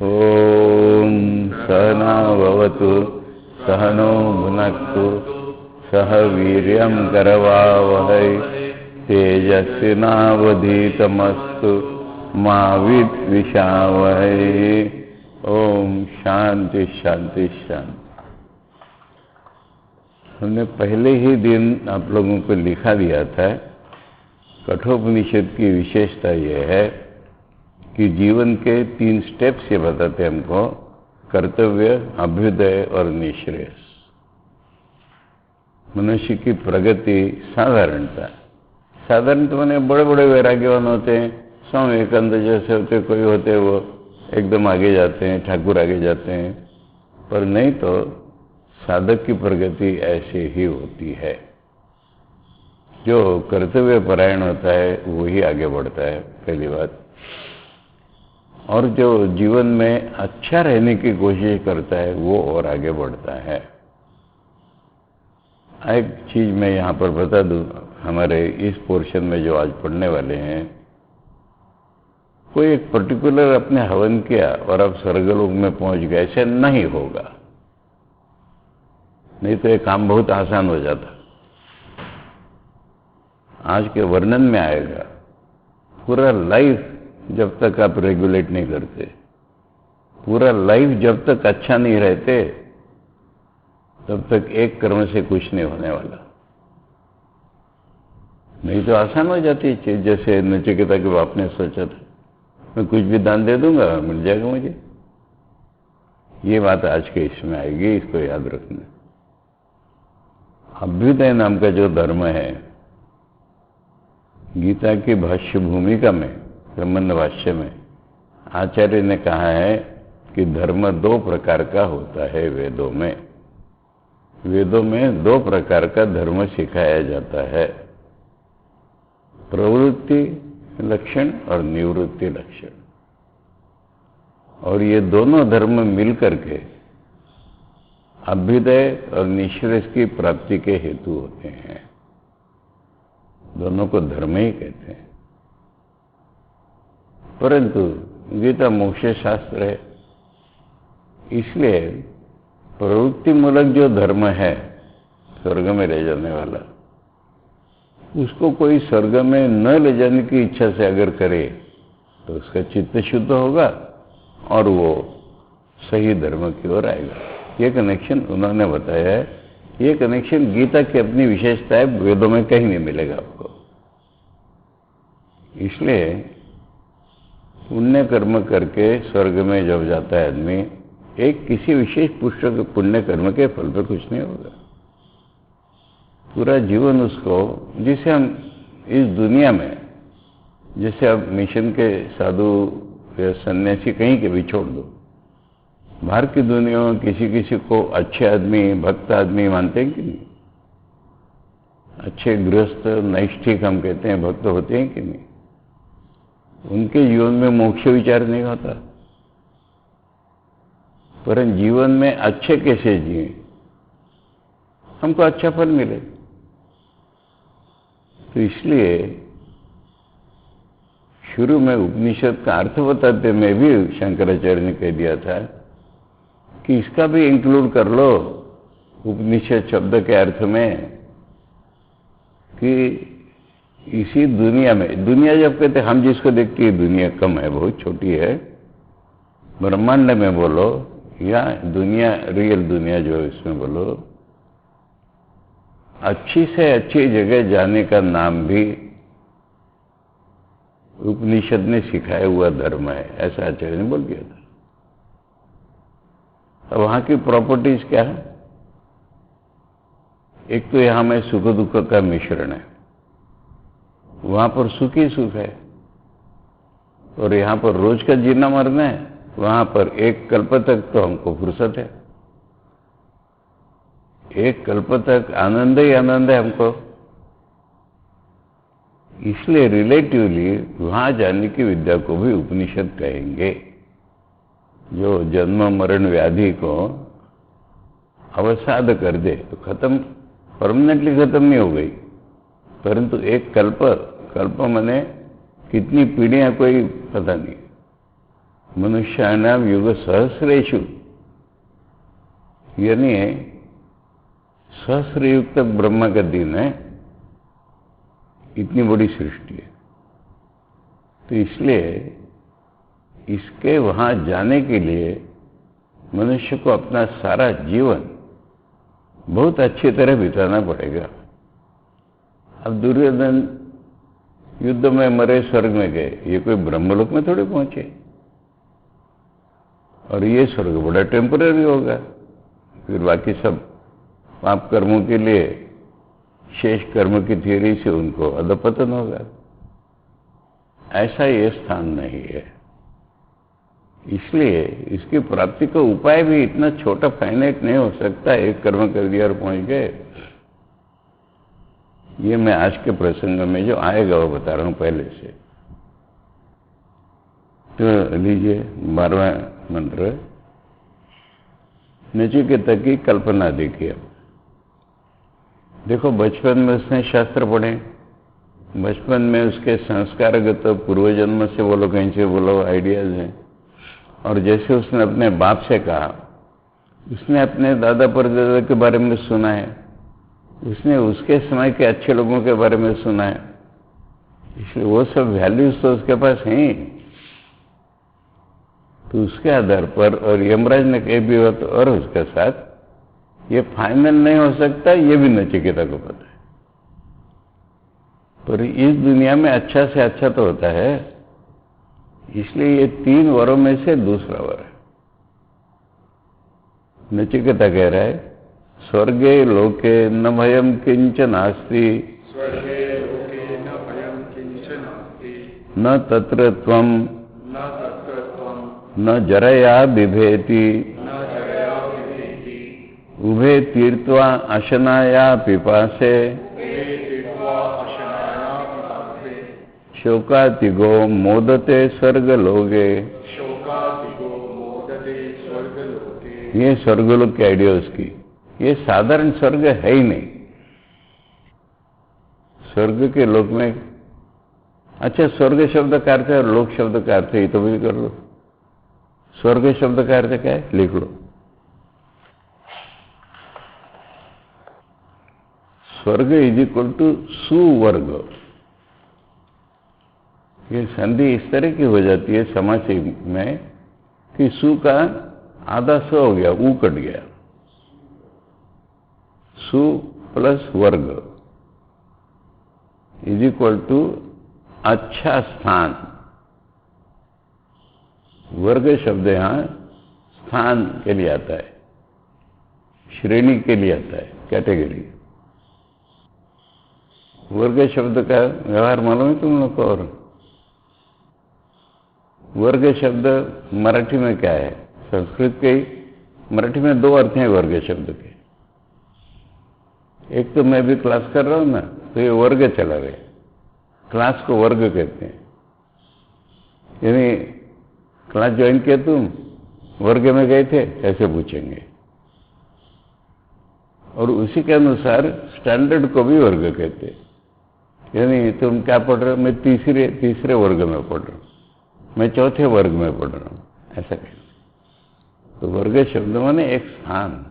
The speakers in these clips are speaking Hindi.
ॐ सहना भवतु सहनो भुनक्तु सह वीर्यं करवावहै तेजस्विनावधीतमस्तु मा विद्विषावहै। ओम शांति शांति शांति। हमने पहले ही दिन आप लोगों को लिखा दिया था, कठोपनिषद की विशेषता यह है कि जीवन के 3 स्टेप्स ये बताते हैं हमको, कर्तव्य, अभ्युदय और निःश्रेयस। मनुष्य की प्रगति साधारणता मैंने बड़े बड़े वैराग्यवान होते हैं, स्वामी विवेकानंद जैसे होते, कोई होते वो एकदम आगे जाते हैं, ठाकुर आगे जाते हैं, पर नहीं तो साधक की प्रगति ऐसे ही होती है। जो कर्तव्य परायण होता है वही आगे बढ़ता है, पहली बात। और जो जीवन में अच्छा रहने की कोशिश करता है वो और आगे बढ़ता है। एक चीज मैं यहाँ पर बता दूं, हमारे इस पोर्शन में जो आज पढ़ने वाले हैं, कोई एक पर्टिकुलर अपने हवन किया और अब स्वर्गलोक में पहुंच गए, ऐसे नहीं होगा। नहीं तो ये काम बहुत आसान हो जाता। आज के वर्णन में आएगा, पूरा लाइफ जब तक आप रेगुलेट नहीं करते, पूरा लाइफ जब तक अच्छा नहीं रहते, तब तक एक कर्म से कुछ नहीं होने वाला। नहीं तो आसान हो जाती है चीज। जैसे नचिकेता के बाप ने सोचा था, मैं कुछ भी दान दे दूंगा, मिल जाएगा मुझे। ये बात आज के इसमें आएगी, इसको याद रखना। अभ्युदय नाम का जो धर्म है, गीता की भाष्य भूमिका में, ब्रह्मण्ड भाष्य में आचार्य ने कहा है कि धर्म 2 प्रकार का होता है। वेदों में 2 प्रकार का धर्म सिखाया जाता है, प्रवृत्ति लक्षण और निवृत्ति लक्षण। और ये दोनों धर्म मिलकर के अभ्युदय और निःश्रेयस की प्राप्ति के हेतु होते हैं। दोनों को धर्म ही कहते हैं। परंतु गीता मोक्ष शास्त्र है, इसलिए प्रवृत्ति मूलक जो धर्म है, स्वर्ग में ले जाने वाला, उसको कोई स्वर्ग में न ले जाने की इच्छा से अगर करे तो उसका चित्त शुद्ध होगा और वो सही धर्म की ओर आएगा। ये कनेक्शन उन्होंने बताया है। ये कनेक्शन गीता की अपनी विशेषता है, वेदों में कहीं नहीं मिलेगा आपको। इसलिए पुण्य कर्म करके स्वर्ग में जब जाता है आदमी, एक किसी विशेष पुण्य कर्म के फल पर कुछ नहीं होगा। पूरा जीवन उसको, जिसे हम इस दुनिया में, जैसे अब मिशन के साधु या सन्यासी कहीं के भी छोड़ दो, बाहर की दुनिया में किसी को अच्छे आदमी, भक्त आदमी मानते हैं कि नहीं? अच्छे गृहस्थ, नैष्ठिक हम कहते हैं, भक्त होते हैं कि नहीं? उनके जीवन में मोक्ष विचार नहीं होता। परंतु जीवन में अच्छे कैसे जिए, हमको अच्छा फल मिले। तो इसलिए शुरू में उपनिषद का अर्थ बताते में भी शंकराचार्य ने कह दिया था कि इसका भी इंक्लूड कर लो उपनिषद शब्द के अर्थ में, कि इसी दुनिया में, दुनिया जब कहते हम जिसको देखते हैं दुनिया कम है, बहुत छोटी है, ब्रह्मांड में बोलो या दुनिया, रियल दुनिया जो है इसमें बोलो, अच्छी से अच्छी जगह जाने का नाम भी उपनिषद ने सिखाया हुआ धर्म है, ऐसा आचार्य ने बोल दिया था। अब वहां की प्रॉपर्टीज क्या है? एक तो यहां में सुख दुख का मिश्रण है, वहां पर सुख ही सुख है, और यहां पर रोज का जीना मरना है, वहां पर एक कल्प तक तो हमको फुर्सत है, एक कल्प तक आनंद ही आनंद है हमको। इसलिए रिलेटिवली वहां जाने की विद्या को भी उपनिषद कहेंगे। जो जन्म मरण व्याधि को अवसाद कर दे तो खत्म, परमानेंटली खत्म नहीं हो गई, परंतु एक कल्प माने कितनी पीढ़ियां कोई पता नहीं, मनुष्याणाम युग सहस्रेशु, यानी सहस्र युग तक ब्रह्मा का दिन है, इतनी बड़ी सृष्टि है। तो इसलिए इसके वहां जाने के लिए मनुष्य को अपना सारा जीवन बहुत अच्छी तरह बिताना पड़ेगा। अब दुर्योधन युद्ध में मरे, स्वर्ग में गए, ये कोई ब्रह्मलोक में थोड़ी पहुंचे, और ये स्वर्ग बड़ा टेम्पररी होगा, फिर बाकी सब पाप कर्मों के लिए शेष कर्म की थियरी से उनको अधपतन होगा। ऐसा ये स्थान नहीं है। इसलिए इसकी प्राप्ति का उपाय भी इतना छोटा फाइनाइट नहीं हो सकता, एक कर्म कर दिया और पहुंच गए। ये मैं आज के प्रसंग में जो आएगा वो बता रहा हूं पहले से। तो लीजिए 12वां मंत्र, नचिकेता की कल्पना देखिए। अब देखो, बचपन में उसने शास्त्र पढ़े, बचपन में उसके संस्कारगत पूर्वजन्म से बोलो, कहीं से बोलो, आइडियाज हैं। और जैसे उसने अपने बाप से कहा, उसने अपने दादा परदादा के बारे में सुना है, उसने उसके समय के अच्छे लोगों के बारे में सुना है, इसलिए वो सब वैल्यूज तो उसके पास हैं। तो उसके आधार पर, और यमराज ने कही भी बात और उसके साथ, ये फाइनल नहीं हो सकता, ये भी नचिकेता को पता है। पर इस दुनिया में अच्छा से अच्छा तो होता है, इसलिए ये 3 वरों में से दूसरा वर है। नचिकेता कह रहा है, स्वर्गे लोके न भयम किंचन नास्ति, न तत्र त्वं न जरया बिभेति, उभे तीर्त्वा अशनाया पिपासे, शोकातिगो मोदते स्वर्गलोके। ये स्वर्गलोक की आइडिया उसकी, ये साधारण स्वर्ग है ही नहीं। स्वर्ग के लोक में, अच्छा, स्वर्ग शब्द का अर्थ है और लोक शब्द का अर्थ है, ये तो भी कर लो। स्वर्ग शब्द का अर्थ क्या है, लिख लो। स्वर्ग इज इक्वल टू सुवर्ग। ये संधि इस तरह की हो जाती है समासिक में कि सु का आधा स हो गया, ऊ कट गया, सु प्लस वर्ग इज इक्वल टू अच्छा स्थान। वर्ग शब्द यहां स्थान के लिए आता है, श्रेणी के लिए आता है, कैटेगरी। वर्ग शब्द का व्यवहार मालूम है तुम लोग को? और वर्ग शब्द मराठी में क्या है, संस्कृत के, मराठी में 2 अर्थ हैं वर्ग शब्द के। एक तो मैं भी क्लास कर रहा हूं ना, तो ये वर्ग चला रहे, क्लास को वर्ग कहते हैं। यानी क्लास ज्वाइन किया तुम, वर्ग में गए थे, ऐसे पूछेंगे। और उसी के अनुसार स्टैंडर्ड को भी वर्ग कहते हैं। यानी तुम क्या पढ़ रहे हो? मैं तीसरे वर्ग में पढ़ रहा हूं, मैं चौथे वर्ग में पढ़ रहा हूं, ऐसा कहते। तो वर्ग शब्द माने एक स्थान,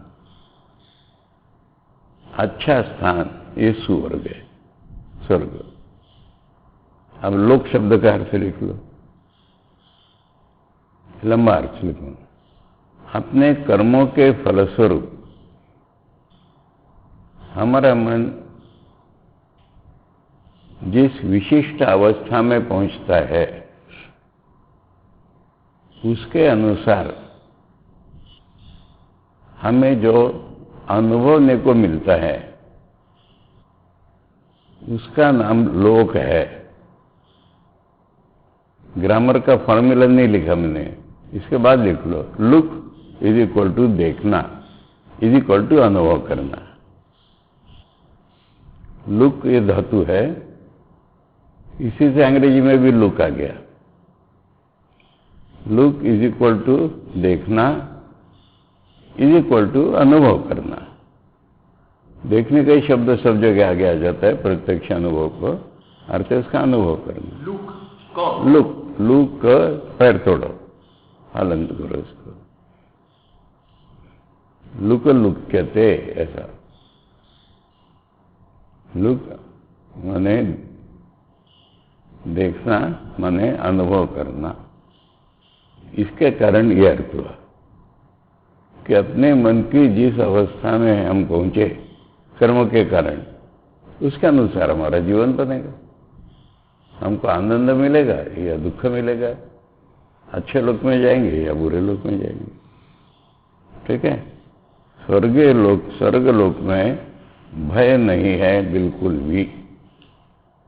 अच्छा स्थान, ये सुवर्ग है, स्वर्ग। अब लोक शब्द का अर्थ लिख लो, लंबा अर्थ लिखो। अपने कर्मों के फलस्वरूप हमारा मन जिस विशिष्ट अवस्था में पहुंचता है, उसके अनुसार हमें जो अनुभवने को मिलता है, उसका नाम लोक है। ग्रामर का फॉर्मूला नहीं लिखा मैंने, इसके बाद लिख लो, लुक इज इक्वल टू देखना, इज इक्वल टू अनुभव करना। लुक ये धातु है, इसी से अंग्रेजी में भी लुक आ गया। लुक इज इक्वल टू देखना, इज इक्वल टू अनुभव करना। देखने का ही शब्द सब जगह आगे आ जाता है, प्रत्यक्ष अनुभव को अर्थ है उसका अनुभव करना। लुक लुक पैर तोड़ो, पालन करो उसको। लुक लुक्यते, ऐसा लुक माने देखना, माने अनुभव करना। इसके कारण यह अर्थ हुआ कि अपने मन की जिस अवस्था में हम पहुंचे कर्म के कारण, उसके अनुसार हमारा जीवन बनेगा। हमको आनंद मिलेगा या दुख मिलेगा, अच्छे लोक में जाएंगे या बुरे लोक में जाएंगे। ठीक है। स्वर्ग लोक में भय नहीं है बिल्कुल भी।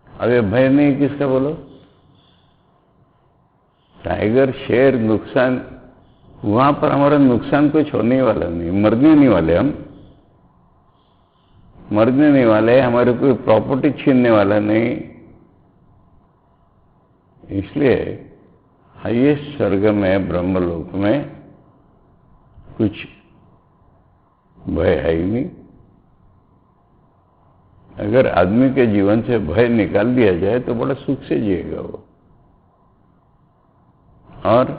अब ये भय नहीं किसका बोलो? टाइगर, शेर, नुकसान, वहां पर हमारा नुकसान कुछ होने वाला नहीं, मरने नहीं वाले, हम मरने नहीं वाले, हमारे कोई प्रॉपर्टी छीनने वाला नहीं। इसलिए हाईएस्ट स्वर्ग में, ब्रह्मलोक में कुछ भय है ही नहीं। अगर आदमी के जीवन से भय निकाल दिया जाए तो बड़ा सुख से जिएगा वो। और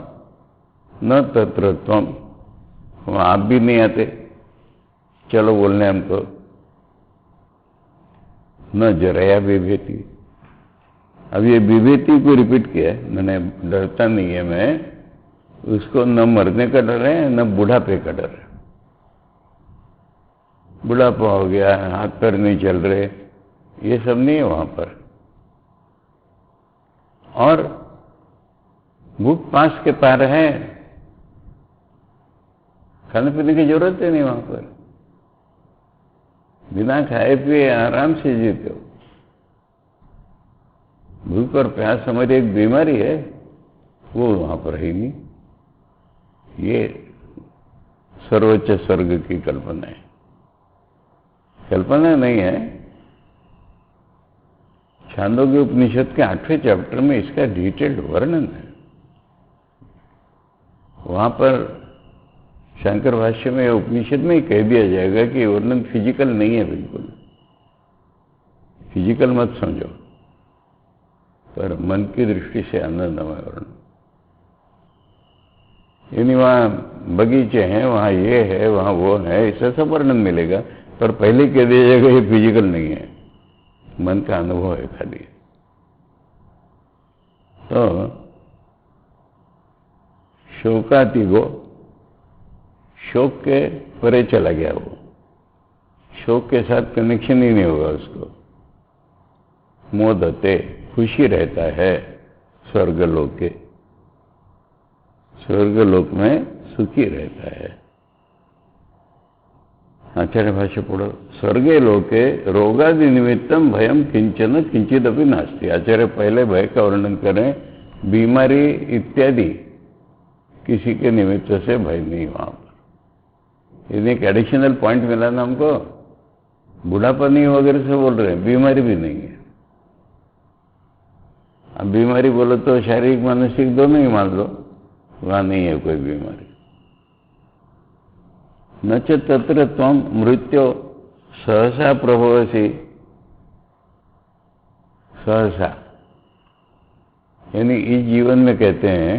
न तत्र त्वम, वहां आप भी नहीं आते चलो बोलने हमको। न जरया बिभेति, अब ये विभेति को रिपीट किया है मैंने, डरता नहीं है मैं, उसको न मरने का डर है न बुढ़ापे का डर है। बुढ़ापा हो गया, हाथ पैर नहीं चल रहे, ये सब नहीं है वहां पर। और भूख पास के पार है, खाने पीने की जरूरत है नहीं वहां पर, बिना खाए पिए आराम से जीते हो। भूख और प्यास हमारी एक बीमारी है, वो वहां पर है ही नहीं। ये सर्वोच्च स्वर्ग की कल्पना है, कल्पना नहीं है। छांदोग्य उपनिषद के 8वें चैप्टर में इसका डिटेल्ड वर्णन है। वहां पर शंकर भाष्य में, उपनिषद में ही कह दिया जाएगा कि वर्णन फिजिकल नहीं है, बिल्कुल फिजिकल मत समझो, पर मन की दृष्टि से आनंदमय वर्णन। यानी वहां बगीचे हैं, वहां ये है, वहां वो है, ऐसा सब वर्णन मिलेगा, पर पहले कह दिया जाएगा ये फिजिकल नहीं है, मन का अनुभव है खाली। तो शोकातिगो, शोक के परे चला गया वो, शोक के साथ कनेक्शन ही नहीं होगा उसको। मोदते, खुशी रहता है स्वर्गलोक के, स्वर्गलोक में सुखी रहता है। आचार्य भाष्य पढ़ो। स्वर्गे लोके रोगादि निमित्तम भयम किंचन किंचिदपि नास्ति। आचार्य पहले भय का वर्णन करें, बीमारी इत्यादि किसी के निमित्त से भय नहीं वहां पर। यदि एक एडिशनल पॉइंट मिला ना हमको, बुढ़ापा नहीं वगैरह से बोल रहे हैं, बीमारी भी नहीं है। अब बीमारी बोलो तो शारीरिक मानसिक दोनों ही मान लो, वहां नहीं है कोई बीमारी। न च तत्र त्वम मृत्यो सहसा प्रभवसी, सहसा यानी इस जीवन में कहते हैं,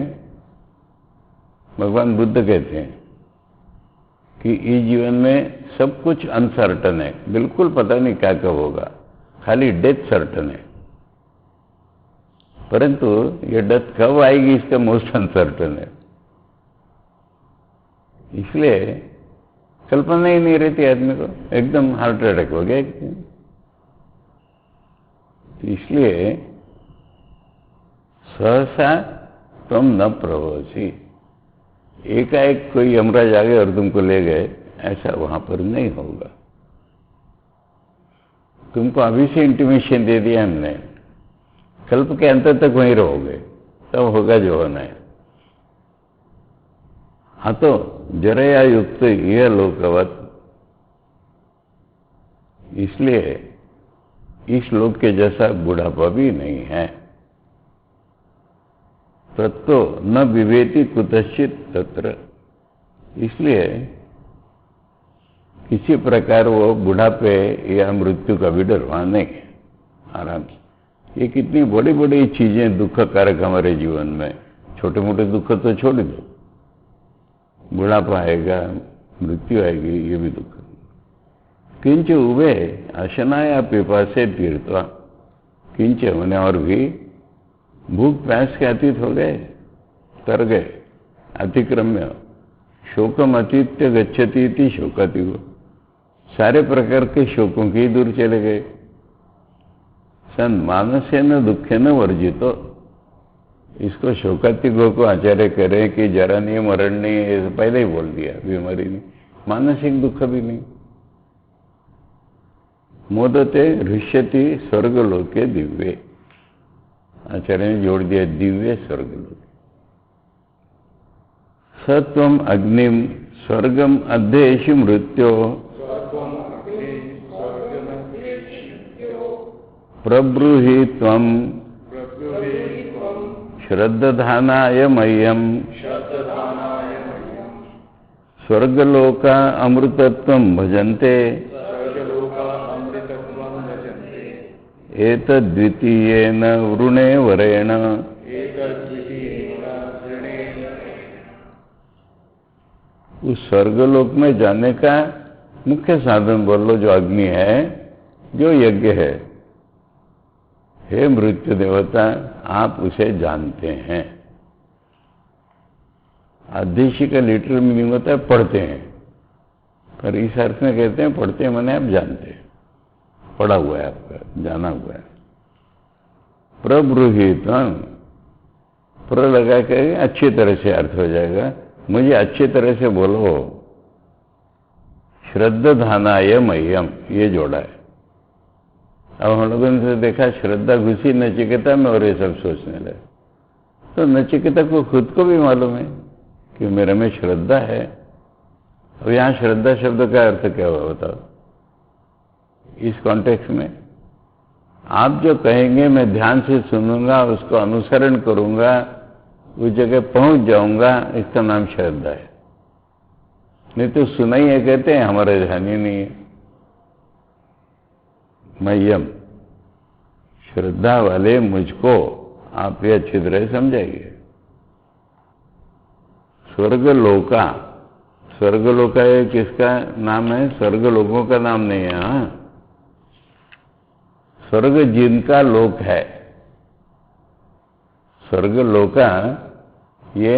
भगवान बुद्ध कहते हैं कि इस जीवन में सब कुछ अनसर्टन है, बिल्कुल पता नहीं क्या कब होगा, खाली डेथ सर्टन है। परंतु ये डेथ कब आएगी इसका मोस्ट अनसर्टन है। इसलिए कल्पना ही नहीं रहती आदमी को, एकदम हार्ट अटैक हो गया एकदम। इसलिए सहसा तुम न प्रभोसी, एकाएक कोई यमराज आ गए और तुमको ले गए, ऐसा वहां पर नहीं होगा। तुमको अभी से इंटीमेशन दे दिया हमने, कल्प के अंत तक वहीं रहोगे, तब होगा जो होना है। हाँ तो जरया युक्त यह लोकवत, इसलिए इस लोक के जैसा बुढ़ापा भी नहीं है। तत्तो न विवेति कुतश्चित तत्र, इसलिए किसी प्रकार वो बुढ़ापे या मृत्यु का भी डर वहां नहीं है, आराम से। ये कितनी बड़ी बड़ी चीजें दुख कारक हमारे जीवन में, छोटे मोटे दुख तो छोड़ दो, बुढ़ापा आएगा, मृत्यु आएगी, ये भी दुख। किंच उबे अशनाया पिपासे तीर्थवा, किंच मैंने और भी भूख प्यास के अतीत हो गए, तर गए, अतिक्रम्य शोकम अतीत्य गच्छति इति शोकाति हो, सारे प्रकार के शोकों की दूर चले गए। सन मानसे न दुखे न वर्जितो, इसको शोकातिगो को आचार्य कह रहे हैं कि जरा नहीं, मरण नहीं, ये पहले ही बोल दिया, बीमारी नहीं, मानसिक दुख भी नहीं। मोदते हृष्यति स्वर्गलोके दिव्य, आचार्य ने जोड़ दिया दिव्य स्वर्गलोक। सत्वम अग्निम स्वर्गम अध्येषु मृत्यो प्रब्रूहि त्वं श्रद्धानाय मह्यम स्वर्गलोका अमृतत्वं भजन्ते एतद्वितीयेन वृणे वरेण। उस स्वर्गलोक में जाने का मुख्य साधन बोल लो जो अग्नि है, जो यज्ञ है। हे मृत्यु देवता, आप उसे जानते हैं। अध्यक्ष का लिटरल मीनिंग होता है पढ़ते हैं, पर इस अर्थ में कहते हैं पढ़ते हैं माने आप जानते हैं, पढ़ा हुआ है, आपका जाना हुआ है। प्रब्रूहित्वं, प्र लगा के अच्छी तरह से अर्थ हो जाएगा, मुझे अच्छी तरह से बोलो। श्रद्धानाय मह्यम, ये जोड़ा है। अब हम लोगों ने देखा श्रद्धा घुसी नचिकेता में और ये सब सोचने लगे, तो नचिकेता को खुद को भी मालूम है कि मेरे में श्रद्धा है। अब यहां श्रद्धा शब्द का अर्थ क्या हुआ बताओ? इस कॉन्टेक्स्ट में आप जो कहेंगे मैं ध्यान से सुनूंगा, उसको अनुसरण करूंगा, उस जगह पहुंच जाऊंगा, इसका नाम श्रद्धा है। नहीं तो सुना ही है कहते हैं, हमारा ध्यान ही नहीं है। मह्यम, श्रद्धा वाले मुझको आप ये अच्छी तरह समझाइए। स्वर्गलोका, स्वर्गलोका ये किसका नाम है? स्वर्गलोकों का नाम नहीं है। हाँ, स्वर्ग जिनका लोक है, स्वर्गलोका ये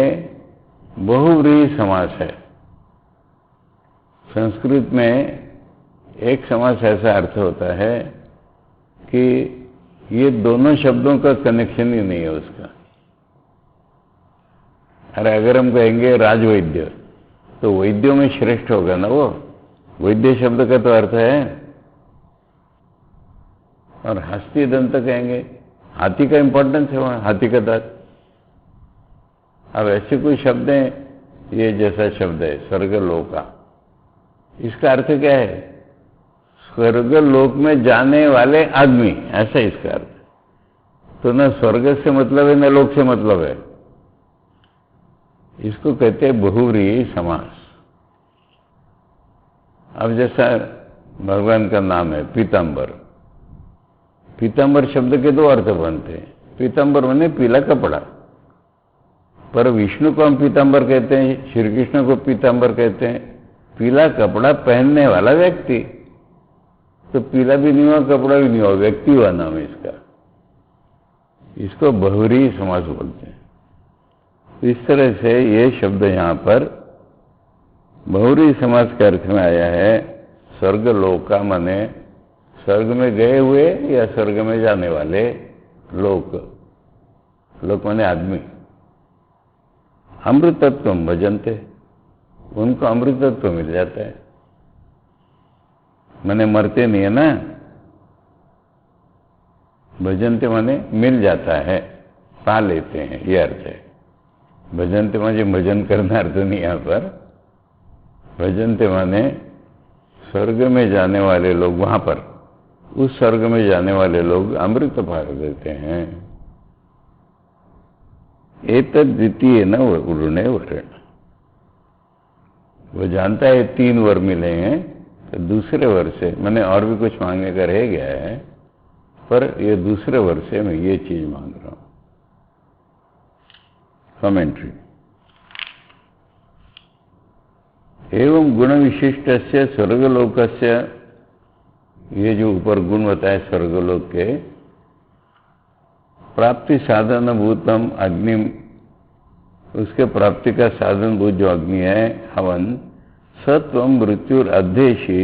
बहुव्रीहि समास है। संस्कृत में एक समास ऐसा अर्थ होता है कि ये दोनों शब्दों का कनेक्शन ही नहीं है उसका। अरे अगर हम कहेंगे राजवैद्य, तो वैद्यों में श्रेष्ठ होगा ना वो, वैद्य शब्द का तो अर्थ है। और हस्ती दंत कहेंगे, हाथी का इंपॉर्टेंस है वहां, हाथी का दांत। अब ऐसे कोई शब्द है, ये जैसा शब्द है स्वर्गलोका, इसका अर्थ क्या है? स्वर्गलोक में जाने वाले आदमी, ऐसा इसका अर्थ। तो न स्वर्ग से मतलब है न लोक से मतलब है। इसको कहते हैं बहुव्रीहि समास। अब जैसा भगवान का नाम है पीतांबर, पीतांबर शब्द के दो अर्थ बनते हैं। पीतांबर माने पीला कपड़ा, पर विष्णु को हम पीतांबर कहते हैं, श्री कृष्ण को पीतांबर कहते हैं। पीला कपड़ा पहनने वाला व्यक्ति, तो पीला भी नहीं हुआ, कपड़ा भी नहीं हुआ, व्यक्ति हुआ नाम है इसका। इसको बहुव्रीहि समास बोलते हैं। इस तरह से ये शब्द यहां पर बहुव्रीहि समास के अर्थ में आया है। स्वर्गलोका माने स्वर्ग में गए हुए या स्वर्ग में जाने वाले लोक, लोक माने आदमी। अमृतत्व भजन्ते, उनको अमृतत्व मिल जाता है, माने मरते नहीं है ना। भजन्ते माने मिल जाता है, पा लेते हैं, ये अर्थ है। भजन्ते माने भजन करना अर्थ नहीं यहां पर। भजन्ते माने स्वर्ग में जाने वाले लोग, वहां पर उस स्वर्ग में जाने वाले लोग अमृत पा देते हैं। एतद् द्वितीय न उड़ने वरण, वो जानता है 3 वर मिले हैं, तो दूसरे वर से मैंने और भी कुछ मांगने का रह गया है, पर ये दूसरे वर से मैं ये चीज मांग रहा हूं। कमेंट्री। एवं गुण विशिष्टस्य स्वर्गलोकस्य, ये जो ऊपर गुण बताए स्वर्गलोक के, प्राप्ति साधन भूतम अग्नि, उसके प्राप्ति का साधन भूत जो अग्नि है हवन, सत्व मृत्यु अध्येशी,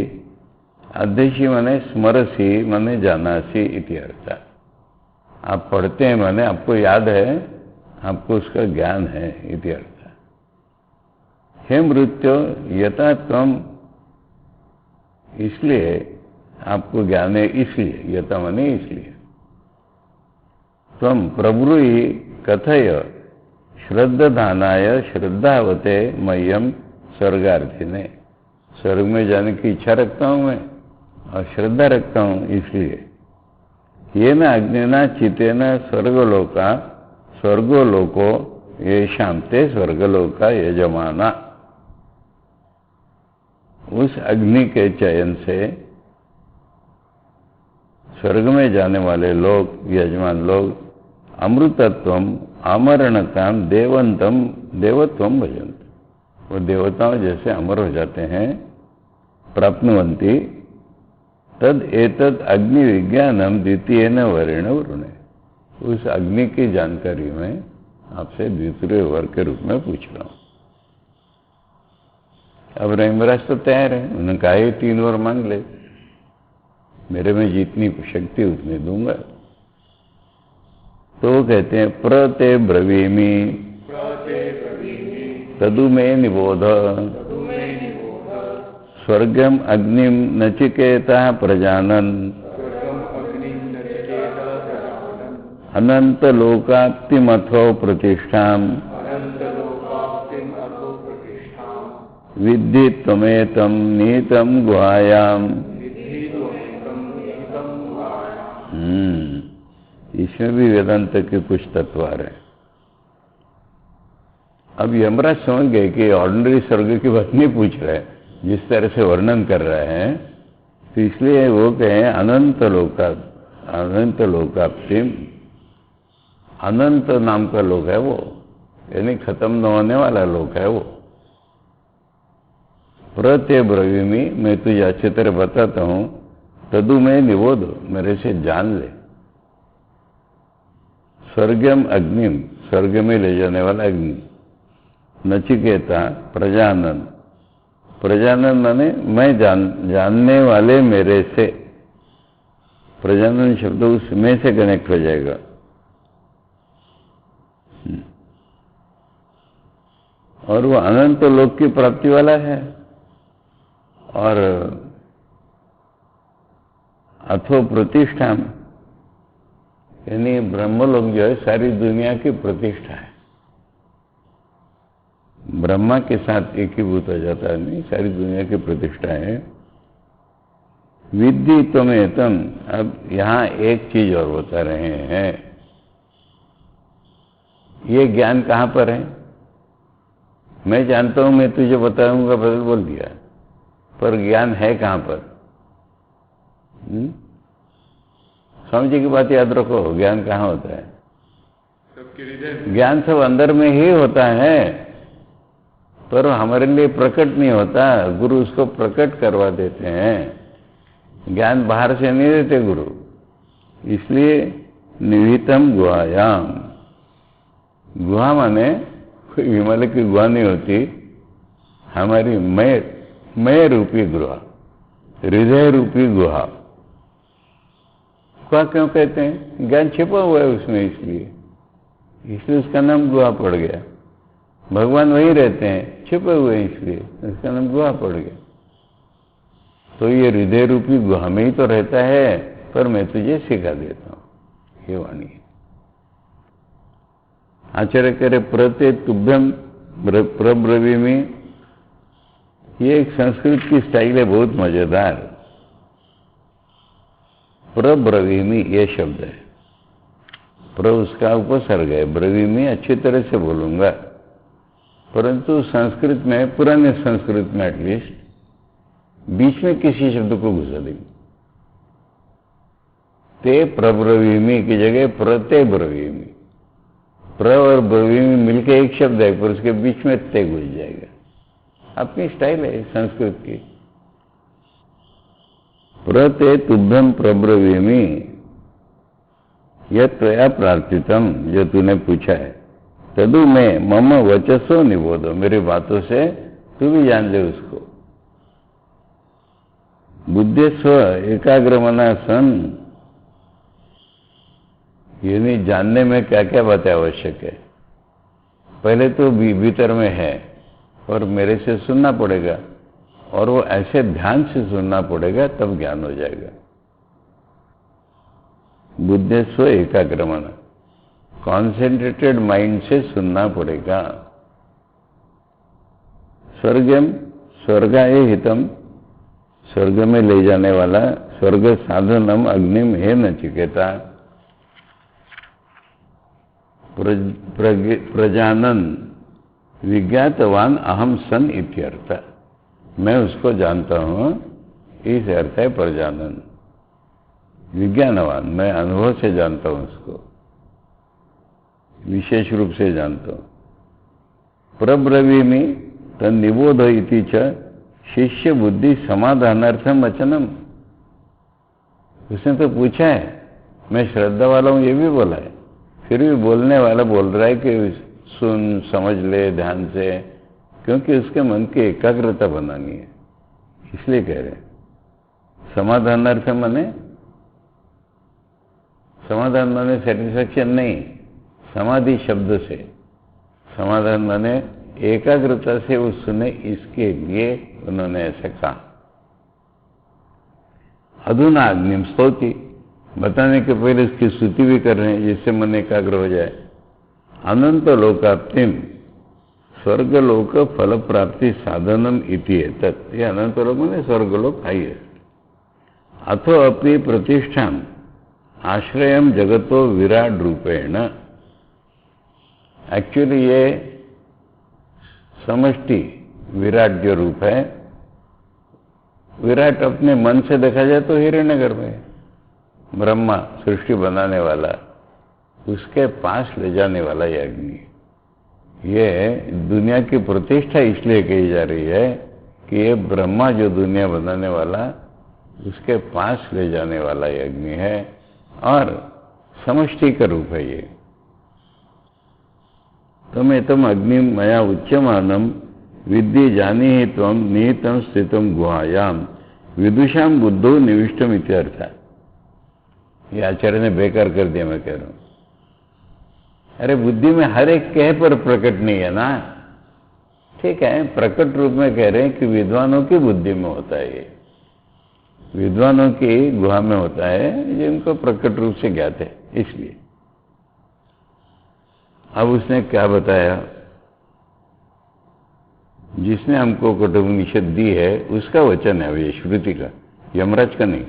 अध्येशी माने स्मरसी माने जानासी इति अर्थ। आप पढ़ते हैं माने आपको याद है, आपको उसका ज्ञान है इति अर्थ। हे मृत्यु यथा त्वम, इसलिए आपको ज्ञान है, इसलिए यथा माने इसलिए। त्वम प्रब्रूहि कथय श्रद्धानाय श्रद्धावते मह्यम स्वर्गार्थिने, स्वर्ग में जाने की इच्छा रखता हूं मैं और श्रद्धा रखता हूं, इसलिए। ये न अग्निना चितेन स्वर्गलोका स्वर्गोलोको ये शांते स्वर्गलोका यजमाना, उस अग्नि के चयन से स्वर्ग में जाने वाले लोग, यजमान लोग, अमृतत्वम अमरणताम देवंतम देवत्वम भजंत, वो देवताओं जैसे अमर हो जाते हैं। प्राप्नुवन्ति तद एतद अग्नि विज्ञानम द्वितीय न वर्ण वरुणे, उस अग्नि की जानकारी में आपसे द्वितीय वर्ग के रूप में पूछ रहा हूं। अब रहीमराज तो तैयार है, उन्होंने कहा ही 3 वर मांग ले, मेरे में जितनी शक्ति उतनी दूंगा। तो वो कहते हैं प्रते ब्रवीमि तदु में निबोध स्वर्गम अग्निम नचिकेता प्रजानन अनंत लोकाप्तिमथो प्रतिष्ठाम विद्धि त्वमेतम नीतम गुहायाम। इसमें भी वेदांत के कुछ तत्व आ रहे हैं। अब यमराज समझ गए कि ऑर्डिनरी स्वर्ग की बात नहीं पूछ रहे, जिस तरह से वर्णन कर रहे हैं, तो इसलिए वो कहें अनंत लोकाप्तिम, अनंत नाम का लोक है वो, यानी खत्म न होने वाला लोक है वो। प्रत्य ब्रवीमि, मैं तुझे अच्छी तरह बताता हूं, तदु में निबोध, मेरे से जान ले। स्वर्गम अग्निम, स्वर्ग में ले जाने वाला अग्नि, नचिकेता प्रजानन, प्रजानन माने मैं जानने वाले मेरे से, प्रजानन शब्द उसमें से कनेक्ट हो जाएगा। और वो अनंत लोक की प्राप्ति वाला है। और अथो प्रतिष्ठा, यानी ब्रह्मलोक जो है सारी दुनिया की प्रतिष्ठा है, ब्रह्मा के साथ एकीभूत हो जाता है, नहीं सारी दुनिया की प्रतिष्ठा है। विद्धि त्वमेतम, अब यहां एक चीज और बता रहे हैं, ये ज्ञान कहां पर है? मैं जानता हूं, मैं तुझे बताऊंगा, बदल बोल दिया, पर ज्ञान है कहां पर? स्वामी जी की बात याद रखो, ज्ञान कहां होता है? ज्ञान सब अंदर में ही होता है, पर हमारे लिए प्रकट नहीं होता। गुरु उसको प्रकट करवा देते हैं, ज्ञान बाहर से नहीं देते गुरु। इसलिए निहितम गुहायाम, गुहा माने कोई हिमालय की गुहा नहीं होती, हमारी मैं रूपी गुहा, हृदय रूपी गुहा। गुहा क्यों कहते हैं? ज्ञान छिपा हुआ है उसमें, इसलिए उसका नाम गुहा पड़ गया। भगवान वहीं रहते हैं, छिपे हुए हैं, इसलिए उसका नाम गुहा पड़ गया। तो ये हृदय रूपी गुहा में ही तो रहता है, पर मैं तुझे सिखा देता हूं, ये वाणी है। आचार्य करे प्रते तुभ्यम प्रब्रवीमि, ये एक संस्कृत की स्टाइल है, बहुत मजेदार। प्रब्रवीमि ये शब्द है, प्र उसका उपसर्ग है, ब्रवीमि अच्छी तरह से बोलूंगा, परंतु संस्कृत में, पुराने संस्कृत में एटलीस्ट, बीच में किसी शब्द को घुसा देंगे। ते प्रब्रवीमि की जगह प्रते ब्रवीमि, प्र और ब्रवीमि मिलके एक शब्द है, पर उसके बीच में ते घुस जाएगा। अपनी स्टाइल है संस्कृत की। प्रते तुभ्यम प्रब्रवीमि, यह त्वया प्रार्थितम, जो तूने पूछा है, तदु में मम वचसो निबोधो, मेरी बातों से तू भी जान ले उसको। बुद्धि स्व एकाग्रमना सन, यानी जानने में क्या क्या बातें आवश्यक है। पहले तो भीतर में है और मेरे से सुनना पड़ेगा, और वो ऐसे ध्यान से सुनना पड़ेगा, तब ज्ञान हो जाएगा। बुद्धि स्व एकाग्रमना, कॉन्सेंट्रेटेड माइंड से सुनना पड़ेगा। स्वर्गम स्वर्गाय हितम, स्वर्ग में ले जाने वाला, स्वर्ग साधनम अग्निम हे नचिकेता। प्रजानन विज्ञातवान अहम सन इत्यर्थ, मैं उसको जानता हूं, इस अर्थ है प्रजानन। विज्ञानवान, मैं अनुभव से जानता हूं उसको, विशेष रूप से जानता हूं। प्रब्रवीमि तन्निबोध इति च शिष्य बुद्धि समाधानार्थम वचनम, उसने तो पूछा है, मैं श्रद्धा वाला हूं, ये भी बोला है, फिर भी बोलने वाला बोल रहा है कि सुन समझ ले ध्यान से, क्योंकि उसके मन की एकाग्रता बनानी है, इसलिए कह रहे हैं। समाधानार्थ माने, समाधान माने सेटिस्फैक्शन नहीं, समाधि शब्द से समाधान माने एकाग्रता से वो सुने, इसके लिए उन्होंने ऐसा कहा। अधुना अग्निम स्तौति, बताने के पहले उसकी स्तुति भी कर रहे हैं, जिससे मन एकाग्र हो जाए। अनंत लोकाप्तिम, स्वर्गलोक फल प्राप्ति साधनम इति एतत्, ये अनंत लोक माने स्वर्गलोक हाईएस्ट। अथो अपि प्रतिष्ठान आश्रयम जगतो विराट रूपेण, एक्चुअली ये समष्टि विराट जो रूप है, विराट अपने मन से देखा जाए तो हिरण्यगर में ब्रह्मा सृष्टि बनाने वाला, उसके पास ले जाने वाला ये अग्नि। ये दुनिया की प्रतिष्ठा इसलिए कही जा रही है कि ये ब्रह्मा जो दुनिया बनाने वाला, उसके पास ले जाने वाला ये अग्नि है, और समष्टि का रूप है ये। तमेतम अग्नि मया उच्यमानम विद्धि जानी ही त्वम निहितम स्थितम गुहायाम विदुषाम बुद्धो निविष्टम इत्यर्थ। ये आचार्य ने बेकार कर दिया, मैं कह रहा हूं। अरे बुद्धि में हर एक कह पर प्रकट नहीं है ना, ठीक है, प्रकट रूप में कह रहे हैं कि विद्वानों की बुद्धि में होता है, ये विद्वानों की गुहा में होता है, जिनको प्रकट रूप से ज्ञात है, इसलिए। अब उसने क्या बताया, जिसने हमको कठोपनिषद दी है उसका वचन है, ये श्रुति का, यमराज का नहीं।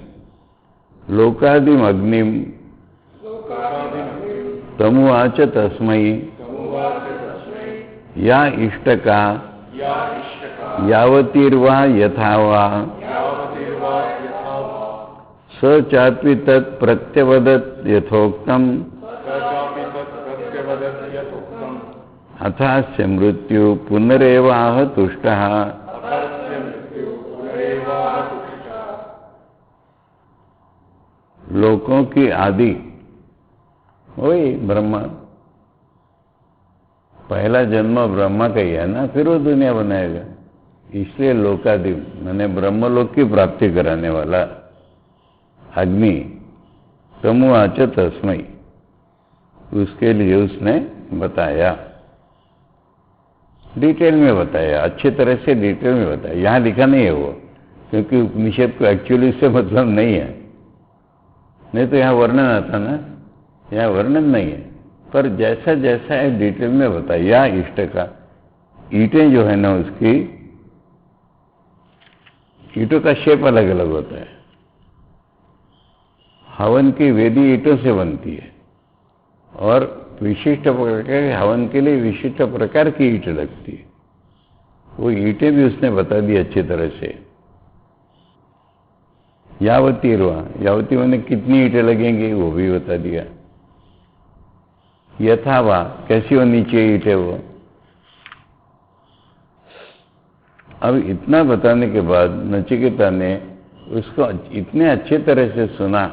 लोकादिम अग्निम तमुवाच तस्मै या इष्टका यावतीर्वा यथा वा स चापि तत् प्रत्यवदत् यथोक्तम अथास्य मृत्यु पुनरेवाह तुष्टः। लोकों की आदि वही ब्रह्मा, पहला जन्म ब्रह्मा का ही है ना, फिर वो दुनिया बनाएगा, इसलिए लोकादि मैंने ब्रह्मलोक की प्राप्ति कराने वाला अग्नि तमुवाच तस्मै, उसके लिए उसने बताया, डिटेल में बताया, अच्छी तरह से डिटेल में बताया। यहां लिखा नहीं है वो, क्योंकि उपनिषद को एक्चुअली से मतलब नहीं है, नहीं तो यहां वर्णन आता ना, यहां वर्णन नहीं है, पर जैसा जैसा है डिटेल में बताया। इष्ट का ईंटें जो है ना, उसकी ईंटों का शेप अलग अलग होता है। हवन की वेदी ईंटों से बनती है, और विशिष्ट प्रकार के हवन के लिए विशिष्ट प्रकार की ईंट लगती है, वो ईंटें भी उसने बता दी अच्छी तरह से। यावती रुआ, यावती मैंने कितनी ईंटें लगेंगी वो भी बता दिया। यथावा, कैसी होनी चाहिए ईंटें वो, अब इतना बताने के बाद नचिकेता ने उसको इतने अच्छे तरह से सुना,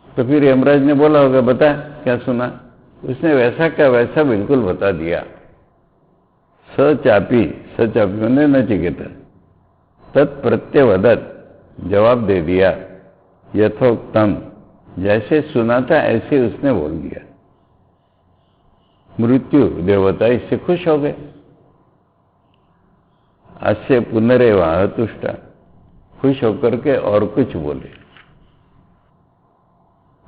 तो फिर यमराज ने बोला होगा बता क्या सुना। उसने वैसा क्या वैसा बिल्कुल बता दिया। सचापी मैंने नचिकेता तत्प्रत्यवदत जवाब दे दिया, यथोक्तम जैसे सुना था ऐसे उसने बोल दिया। मृत्यु देवता इससे खुश हो गए। अस्य पुनरेवाह तुष्टा, खुश होकर के और कुछ बोले।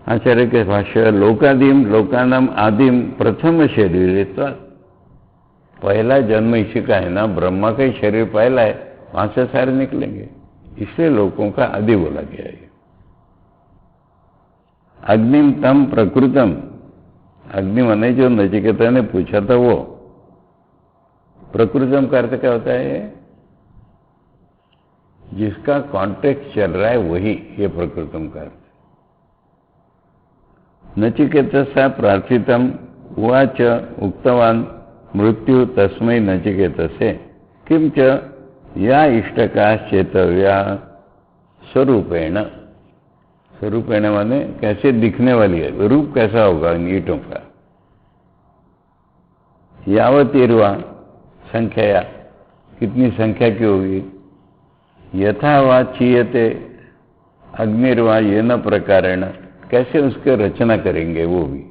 आचार्य के भाष्य लोकादिम लोकानाम आदिम प्रथम शरीर, पहला जन्म इसी का है ना, ब्रह्मा का ही शरीर पहला है, वहां से सारे निकलेंगे, इसलिए लोगों का आदि बोला गया है। अग्निम तम प्रकृतम, अग्नि माने जो नचिकेता ने पूछा था वो, प्रकृतम का अर्थ क्या होता है? जिसका कॉन्टेक्स्ट चल रहा है वही, ये प्रकृतम का अर्थ। नचिकेतसा प्रार्थितम उवाच उक्तवान मृत्यु तस्मै नचिकेतसे किम च या इष्टका चेतव्या स्वरूपेण, स्वरूपेण माने कैसे दिखने वाली है, रूप कैसा होगा इन ईंटों का। यावतीर्वा संख्या, कितनी संख्या की होगी। यथा वा चीयते अग्निर्वा येन प्रकारेण, कैसे उसके रचना करेंगे वो भी।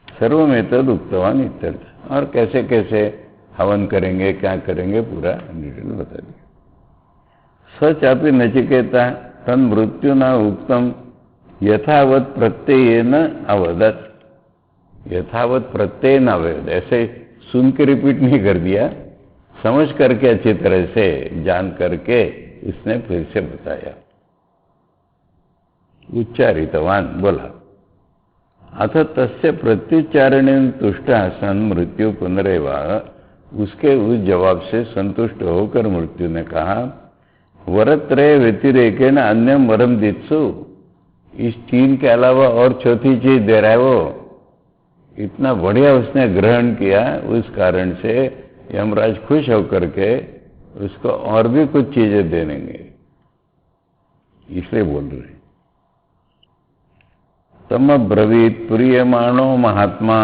सर्वमेतद उक्तवान इत्यर्थ, और कैसे कैसे हवन करेंगे, क्या करेंगे, पूरा डिटेल बता दिया। सचापि नचिकेता तन मृत्यु न उक्तम यथावत प्रत्यय न अवदत, यथावत प्रत्यय न अवदत, ऐसे सुन के रिपीट नहीं कर दिया, समझ करके अच्छी तरह से जान करके इसने फिर से बताया। उच्चारितवान बोला, अथ तस्य प्रत्युच्चारणेन तुष्टा सन मृत्यु पुनरेवाह, उसके उस जवाब से संतुष्ट होकर मृत्यु ने कहा, वरत्रय व्यतिरेकेण अन्यम वरम दित्सु, इस तीन के अलावा और चौथी चीज दे रहा है वो। इतना बढ़िया उसने ग्रहण किया, उस कारण से यमराज खुश होकर के उसको और भी कुछ चीजें दे देंगे, इसलिए बोल रहे। तम ब्रवीत प्रियमाणो महात्मा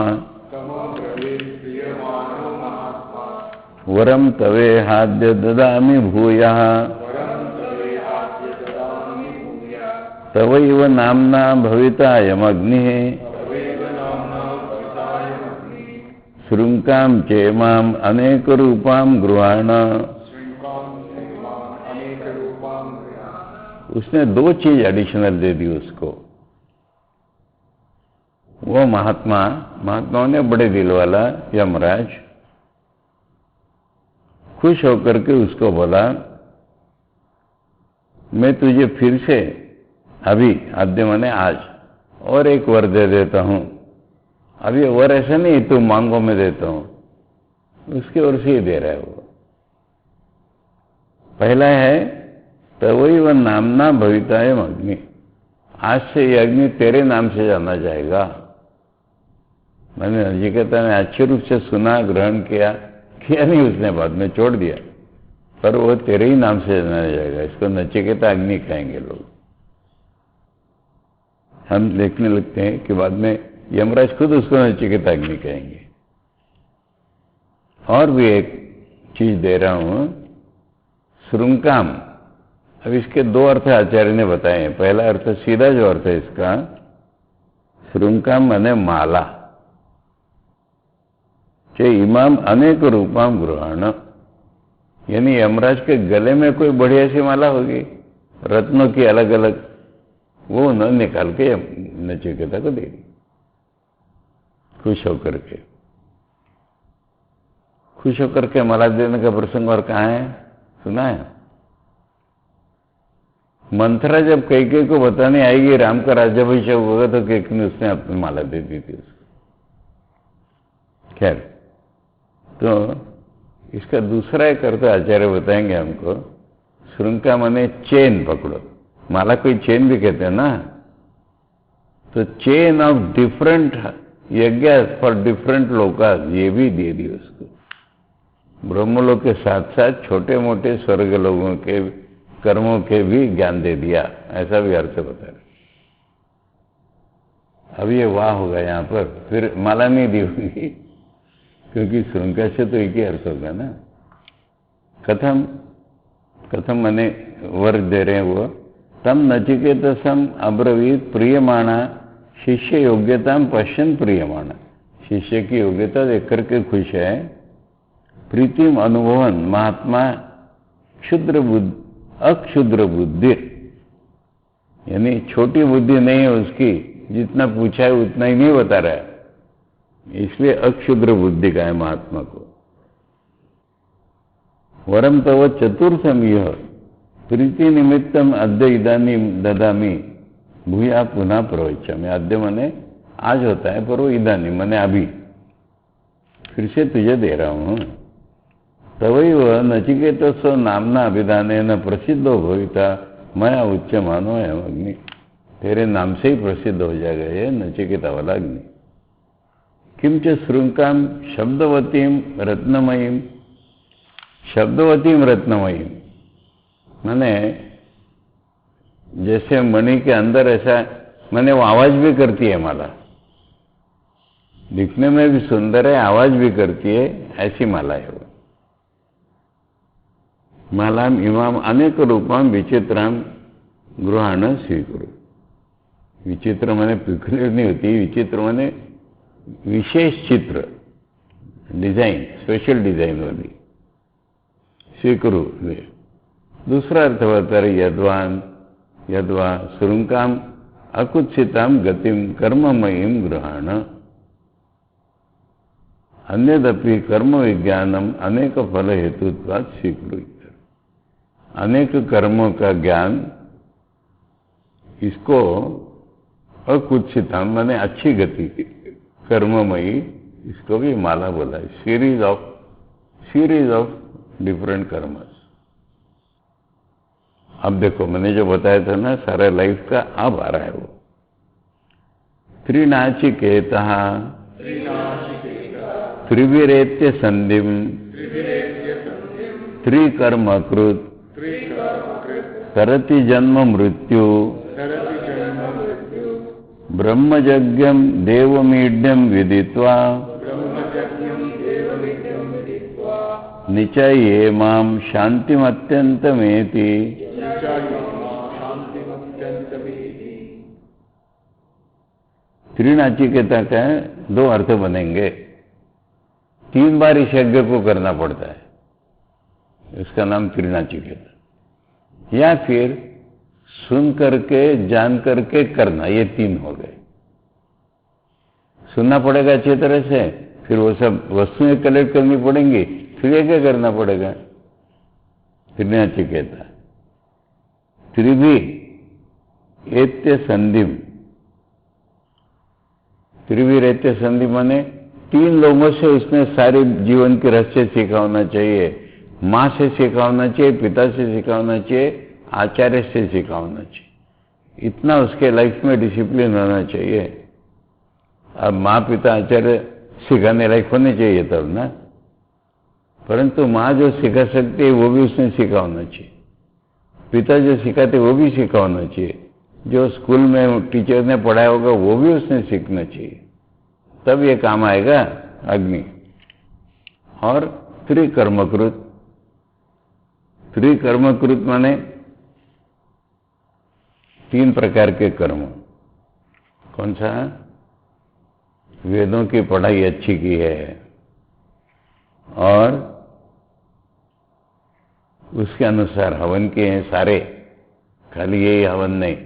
वरम तवे हाद्य ददामि भूयः तवैव नाम्ना भविता यमग्निः श्रृंकाम चेमाम अनेक रूपाम गृहाण। उसने दो चीज एडिशनल दे दी उसको। वो महात्माओं ने बड़े दिल वाला यमराज खुश होकर के उसको बोला, मैं तुझे फिर से अभी आद्य माने आज और एक वर दे देता हूं। अभी वर ऐसा नहीं तू मांगो मैं देता हूं, उसकी ओर से ही दे रहा है वो। पहला है तवई व नामना भवितायम अग्नि, आज से ये अग्नि तेरे नाम से जाना जाएगा। मैंने नचिकेता ने अच्छे रूप से सुना, ग्रहण किया नहीं, उसने बाद में छोड़ दिया, पर वो तेरे ही नाम से जाना जाएगा। इसको नचिकेता अग्नि कहेंगे लोग। हम देखने लगते हैं कि बाद में यमराज खुद उसको नचिकेता अग्नि कहेंगे। और भी एक चीज दे रहा हूं, श्रृंकाम। अब इसके दो अर्थ आचार्य ने बताए हैं। पहला अर्थ सीधा जो अर्थ है इसका, श्रृंकाम माने माला, चे इमाम अनेक रूपाम गृहाण, यानी यमराज के गले में कोई बढ़िया सी माला होगी रत्नों की अलग अलग, वो उन्होंने निकाल के नचिकेता को दे दी। खुश होकर के माला देने का प्रसंग और कहाँ है, सुना है? मंथरा जब कैकेयी को बताने आएगी राम का राज्याभिषेक होगा, तो कैकेयी ने उसने अपनी माला दे दी थी उसको। खैर, तो इसका दूसरा एक अर्थ आचार्य बताएंगे हमको। श्रृंका माने चेन पकड़ो, माला कोई चेन भी कहते हैं ना, तो चेन ऑफ डिफरेंट यज्ञ फॉर डिफरेंट लोकास, ये भी दे दी उसको। ब्रह्मलोक के साथ साथ छोटे मोटे स्वर्ग लोगों के कर्मों के भी ज्ञान दे दिया, ऐसा भी अर्थ बता रहे। अब ये वाह होगा यहाँ पर, फिर माला नहीं दी होगी, क्योंकि श्रृंखला से तो एक ही अर्थ होगा ना। कथम, कथम माने वर दे रहे हैं वो, तम नचिकेतसम अब्रवीत प्रियमाणा शिष्य योग्यता पश्यन प्रियमाणा, शिष्य की योग्यता देख करके खुश है। प्रीतिम अनुभवन महात्मा क्षुद्र बुद्धि अक्षुद्र बुद्धि, यानी छोटी बुद्धि नहीं है उसकी, जितना पूछा है उतना ही नहीं बता रहा है, इसलिए अक्षुद्र बुद्धि का है महात्मा को। वरम तव चतुर्थम यह प्रीति निमित्तम अद्य इदानी ददामी भूया पुनः प्रवच्चामि। अद्य मने आज होता है, पर वो इदानी मने अभी, फिर से तुझे दे रहा हूं। तवैव नचिकेतस्व नामना अभिधानेन प्रसिद्धो भविता मया उच्च मानो है अग्नि, तेरे नाम से ही प्रसिद्ध हो जाएगा ये नचिकेता वाला अग्नि। किंच श्रृंकाम शब्दवतीम रत्नमयीम, शब्दवतीम रत्नमयीम माने जैसे मणि के अंदर ऐसा, माने वो आवाज भी करती है माला, दिखने में भी सुंदर है, आवाज भी करती है, ऐसी माला है वो। मालाम इमाम अनेक रूपाम विचित्राम गृहाण स्वीकुरु। विचित्र माने पिघले नहीं होती, विचित्र माने विशेष चित्र, डिजाइन, स्पेशल डिजाइन वाली स्वीकुरु। दूसरा अर्थ बता रहे यद्वान यद्वा श्रृंकाम अकुत्सिताम गतिम कर्ममयीम गृहाण, अन्यदपि कर्म विज्ञानम अनेक फल हेतुत्वात् स्वीकुरु। अनेक कर्मों का ज्ञान, इसको अकुत्सिताम माने अच्छी गति कर्ममयी, इसको भी माला बोला है। Series of different karmas. अब देखो मैंने जो बताया था ना सारा लाइफ का, अब आ रहा है वो। त्रिनाचिकेता त्रिविरेत्य संधिम त्रिकर्मकृत करति जन्म मृत्यु ब्रह्मयज्ञम देवमीड्यम विदित्वा निचये माम शांतिमत्यंतमेति। त्रिनाचिकेता का दो अर्थ बनेंगे। 3 बार इस यज्ञ को करना पड़ता है, इसका नाम त्रिनाचिकेता। या फिर सुन करके जान करके करना, ये 3 हो गए। सुनना पड़ेगा अच्छी तरह से, फिर वो सब वस्तुएं कलेक्ट करनी पड़ेंगी, फिर ये क्या करना पड़ेगा, त्रिनाचिकेता। त्रिभी एत्य संधिम, त्रिवीरेत्य संधि माने 3 लोगों से उसने सारे जीवन के रहस्य सीखा होना चाहिए। माँ से सीखा होना चाहिए, पिता से सीखा होना चाहिए, आचार्य से सीखा होना चाहिए। इतना उसके लाइफ में डिसिप्लिन होना चाहिए। अब माँ पिता आचार्य सिखाने लायक होने चाहिए तब ना, परंतु माँ जो सिखा सकती है वो भी उसने सीखा होना चाहिए, पिता जो सिखाते वो भी सीखा होना चाहिए, जो स्कूल में टीचर ने पढ़ाया होगा वो भी उसने सीखना चाहिए, तब ये काम आएगा अग्नि। और त्रिकर्मकृत, त्रिकर्मकृत माने 3 प्रकार के कर्म। कौन सा? वेदों की पढ़ाई अच्छी की है और उसके अनुसार हवन किए हैं सारे, खाली यही हवन नहीं,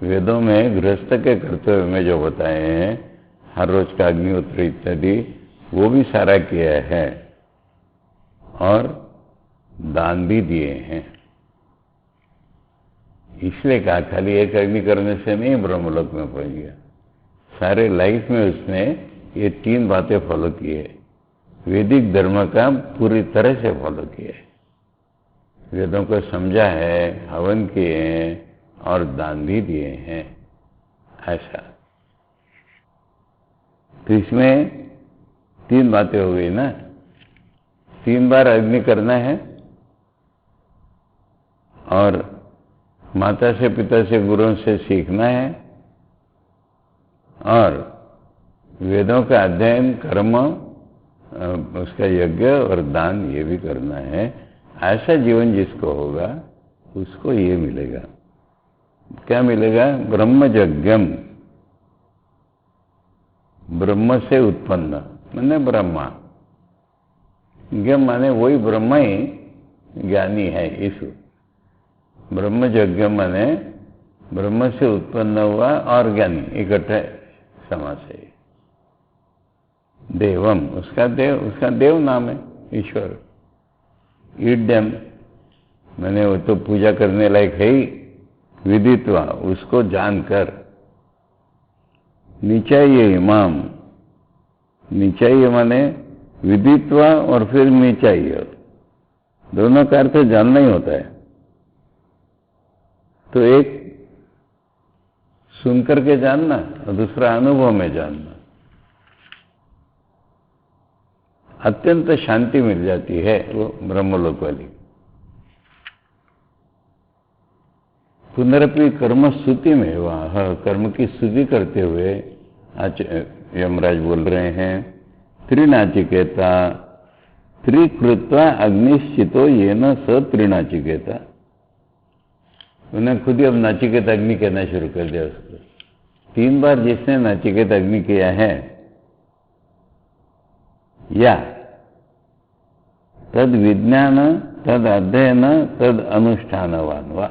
वेदों में गृहस्थ के कर्तव्य में जो बताए हैं, हर रोज का अग्निहोत्र इत्यादि, वो भी सारा किया है और दान भी दिए हैं। इसलिए कहा खाली एक अग्नि करने से नहीं ब्रह्मलोक में पहुंच गया, सारे लाइफ में उसने ये 3 बातें फॉलो की है। वैदिक धर्म का पूरी तरह से फॉलो किया है, वेदों को समझा है, हवन किए हैं और दान भी दिए हैं। ऐसा तो इसमें 3 बातें हो गई ना, 3 बार अग्नि करना है और माता से, पिता से, गुरुओं से सीखना है और वेदों का अध्ययन, कर्म, उसका यज्ञ और दान ये भी करना है। ऐसा जीवन जिसको होगा उसको ये मिलेगा। क्या मिलेगा? ब्रह्मयज्ञम, ब्रह्म से उत्पन्न माने ब्रह्मा, ज्ञम माने वही ब्रह्म ही ज्ञानी है। इस ब्रह्मयज्ञ माने ब्रह्म से उत्पन्न हुआ और ज्ञानी, इकट्ठे समास है। देवम, उसका देव नाम है ईश्वर। ईड्यम मैंने वो तो पूजा करने लायक है ही, विदित्वा उसको जानकर। नीचाइए इमाम, नीचाइए माने विदित्वा और फिर नीचाइए, दोनों का अर्थ जानना ही होता है। तो एक सुनकर के जानना और दूसरा अनुभव में जानना। अत्यंत शांति मिल जाती है वो ब्रह्मलोक वाली। पुनरपि कर्म स्तुति में, वह कर्म की स्तुति करते हुए यमराज बोल रहे हैं, त्रिनाचिकेता त्रिकृत्वा अग्निश्चितो येन स त्रिनाचिकेता। उन्हें खुद ही अब नाचिकेत अग्नि कहना शुरू कर दिया उसको। 3 बार जिसने नाचिकेत अग्नि किया है, या तद विज्ञान, तद अध्ययन, तद अनुष्ठानवान वा।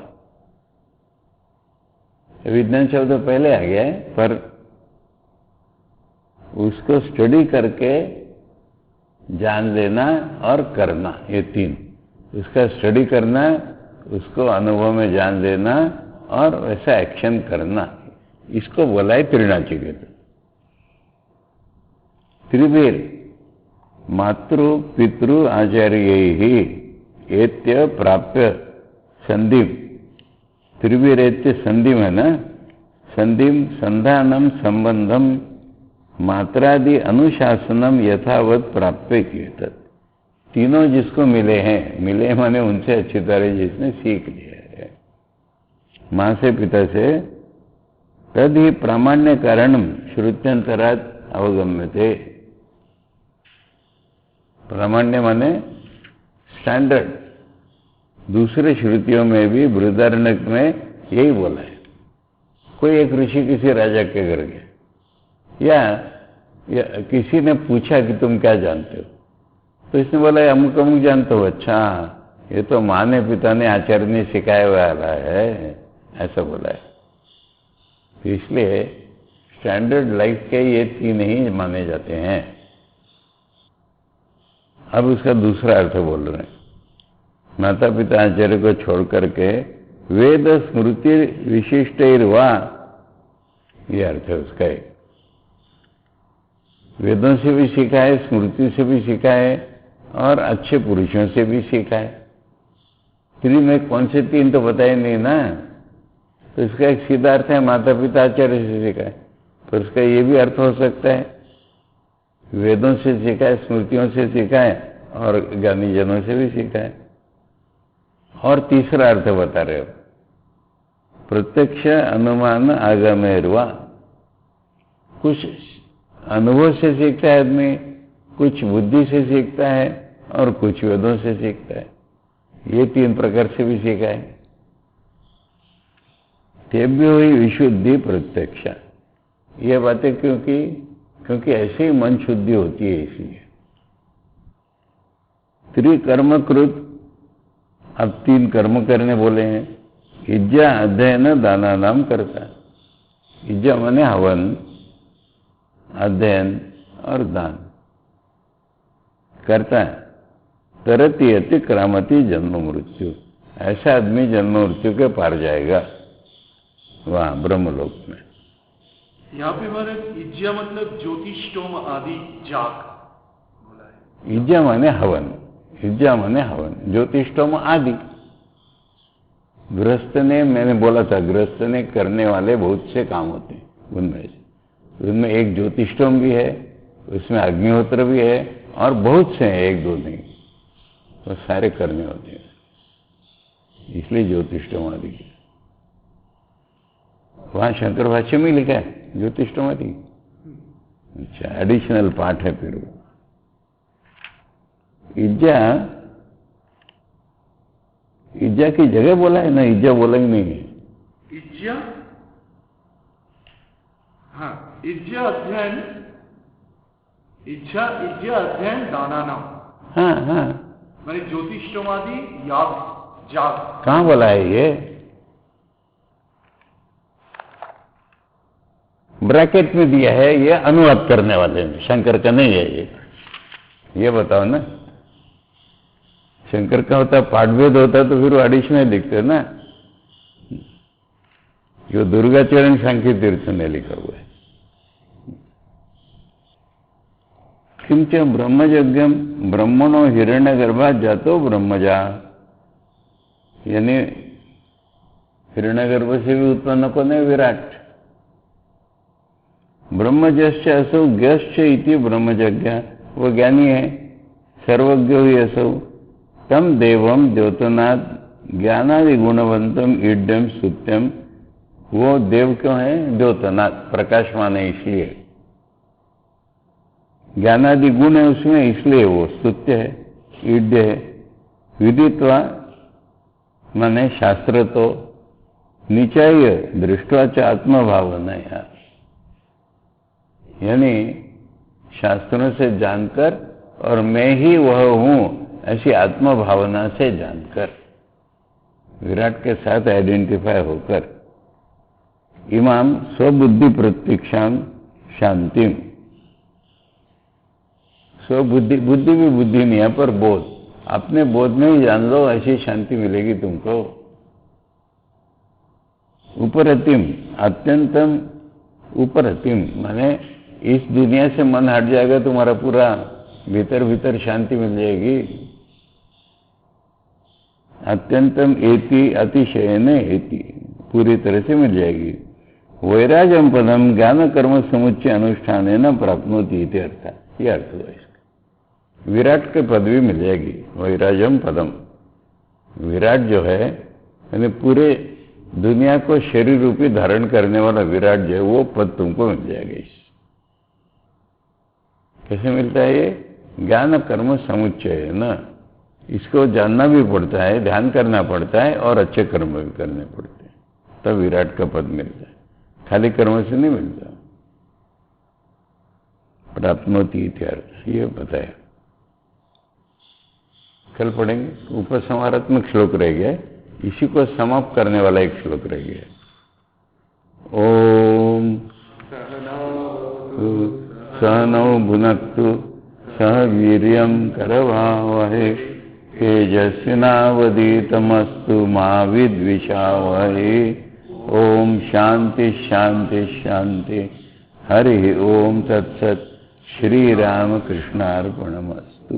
विज्ञान शब्द पहले आ गया है, पर उसको स्टडी करके जान लेना और करना, ये 3। उसका स्टडी करना, उसको अनुभव में जान लेना और वैसा एक्शन करना, इसको बोला है त्रिनाचिकेत। त्रिवीर मातृ पितृ आचार्य ही एत्य प्राप्य संधिम। त्रिवीर एत्य संधिम है ना, संधिम संधानम संबंधम मात्रादि अनुशासनम यथावत प्राप्य किए। तीनों जिसको मिले हैं, मिले माने उनसे अच्छी तरह जिसने सीख लिया है, मां से, पिता से, तद ही प्रामाण्य कारणम श्रुत्यंतरात अवगम्य थे। प्रामाण्य माने स्टैंडर्ड, दूसरे श्रुतियों में भी बृहदारण्यक में यही बोला है। कोई एक ऋषि किसी राजा के घर गया, या किसी ने पूछा कि तुम क्या जानते हो, तो इसने बोला अमुक अमुक जानते हो। अच्छा, ये तो माँ ने, पिता ने, आचार्य ने सिखाया वाला है, ऐसा बोला है। तो इसलिए स्टैंडर्ड लाइफ के ये 3 ही माने जाते हैं। अब उसका दूसरा अर्थ बोल रहे हैं, माता पिता आचार्य को छोड़ करके वेद स्मृति विशिष्टैर्वा, ये अर्थ है उसका। एक वेदों से भी सीखा है, स्मृति से भी सीखा है और अच्छे पुरुषों से भी सीखा है। 3 में कौन से 3 तो बताए नहीं ना, तो इसका एक सीधा अर्थ है माता पिता आचार्य से सीखा है। पर उसका ये भी अर्थ हो सकता है वेदों से सीखा है, स्मृतियों से सीखा है और ज्ञानी जनों से भी सीखा है। और तीसरा अर्थ बता रहे हो, प्रत्यक्ष अनुमान आगमेर्वा। कुछ अनुभव से सीखता है आदमी, कुछ बुद्धि से सीखता है और कुछ वेदों से सीखता है। ये 3 प्रकार से भी सीखा है। तेभ्यो हुई विशुद्धि प्रत्यक्ष। ये बातें क्योंकि ऐसे ही मन शुद्धि होती है, इसलिए। त्रिकर्मकृत, अब 3 कर्म करने बोले हैं। इज्जा अध्ययन दाना नाम करता। इज्जा माने हवन, अध्ययन और दान करता है। तरती अति क्रामती जन्म मृत्यु, ऐसा आदमी जन्म मृत्यु के पार जाएगा वहां ब्रह्मलोक में। यहाँ पे महाराज इज्जा मतलब ज्योतिषोम आदि जाग बोला है। इज्जा माने हवन, इज्जा माने हवन, ज्योतिषोम आदि। गृहस्थ ने, मैंने बोला था, गृहस्थ ने करने वाले बहुत से काम होते हैं। उनमें एक ज्योतिषोम भी है, उसमें अग्निहोत्र भी है और बहुत से हैं, 1-2 नहीं। वो सारे करने होते हैं, इसलिए ज्योतिष्टोमादि की। वहां शंकर भाष्य में लिखा है ज्योतिष्टोमादि। अच्छा, एडिशनल पार्ट है फिर वो। इज्जा की जगह बोला है ना, इज्जा बोला ही नहीं है। इज्जा, हाँ, इज्जा अध्ययन, इज्जा अध्ययन दानाना। हाँ हाँ, मैंने ज्योतिष्टोमादि याग जाग कहाँ बोला है ये? ब्रैकेट में दिया है, ये अनुवाद करने वाले ने, शंकर का नहीं है ये बताओ ना। शंकर का होता पाठभेद होता तो फिर वो एडिशनल लिखते ना। जो दुर्गाचरण सांख्य तीर्थ ने लिखा हुआ है। किंच ब्रह्मयज्ञम ब्रह्मणो हिरण्यगर्भात जातो ब्रह्मजा, यानी हिरण्यगर्भ से भी उत्पन्न कौन है? विराट। ब्रह्मजश्च असौ ज्ञश्च इति ब्रह्मज्ञ, वो ज्ञानी है, सर्वज्ञ हुई असौ। तम देवम द्योतनाथ ज्ञानादि गुणवंतम ईड्यम सुत्यम, वो देव क्यों है? द्योतनाथ, प्रकाशमान है इसलिए। ज्ञानादि गुण है उसमें, इसलिए वो स्तुत्य है, ईड्य है। विदित्वा माने शास्त्र तो, निचाय दृष्टवा च आत्मभावना, यानी शास्त्रों से जानकर और मैं ही वह हूं ऐसी आत्मभावना से जानकर, विराट के साथ आइडेंटिफाई होकर, इमाम स्वबुद्धि प्रतीक्षाम शांतिम, स्वबुद्धि, बुद्धि भी बुद्धि नहीं है पर बोध, अपने बोध में ही जान लो, ऐसी शांति मिलेगी तुमको। उपरतिम, अत्यंतम उपरतिम, माने इस दुनिया से मन हट जाएगा, तुम्हारा पूरा भीतर भीतर शांति मिल जाएगी। अत्यंतम एति, अतिशयन एति, पूरी तरह से मिल जाएगी। वैराजम पदम ज्ञान कर्म समुच्चय अनुष्ठान है न प्राप्नोति इति अर्थ, ये अर्थ हुआ इसका। विराट के पद भी मिल जाएगी, वैराजम पदम। विराट जो है यानी पूरे दुनिया को शरीर रूपी धारण करने वाला विराट जो है, वो पद तुमको मिल जाएगा। इस कैसे मिलता है ये? ज्ञान कर्म समुच्चय है ना, इसको जानना भी पड़ता है, ध्यान करना पड़ता है और अच्छे कर्म भी करने पड़ते हैं, तब विराट का पद मिलता है, खाली कर्म से नहीं मिलता। प्राप्नोति इत्यर्थ, ये बताया। कल पढ़ेंगे। उपसंहारात्मक श्लोक रह गया, इसी को समाप्त करने वाला एक श्लोक रह गया। ओम सहनौ भुनक्तु सह वीर्यं करवावहै तेजस्विनावधीतमस्तु मा विद्विषावहै। ओम शांति शांति शांति। हरि ओम तत्सत्। श्री राम कृष्णार्पणमस्तु।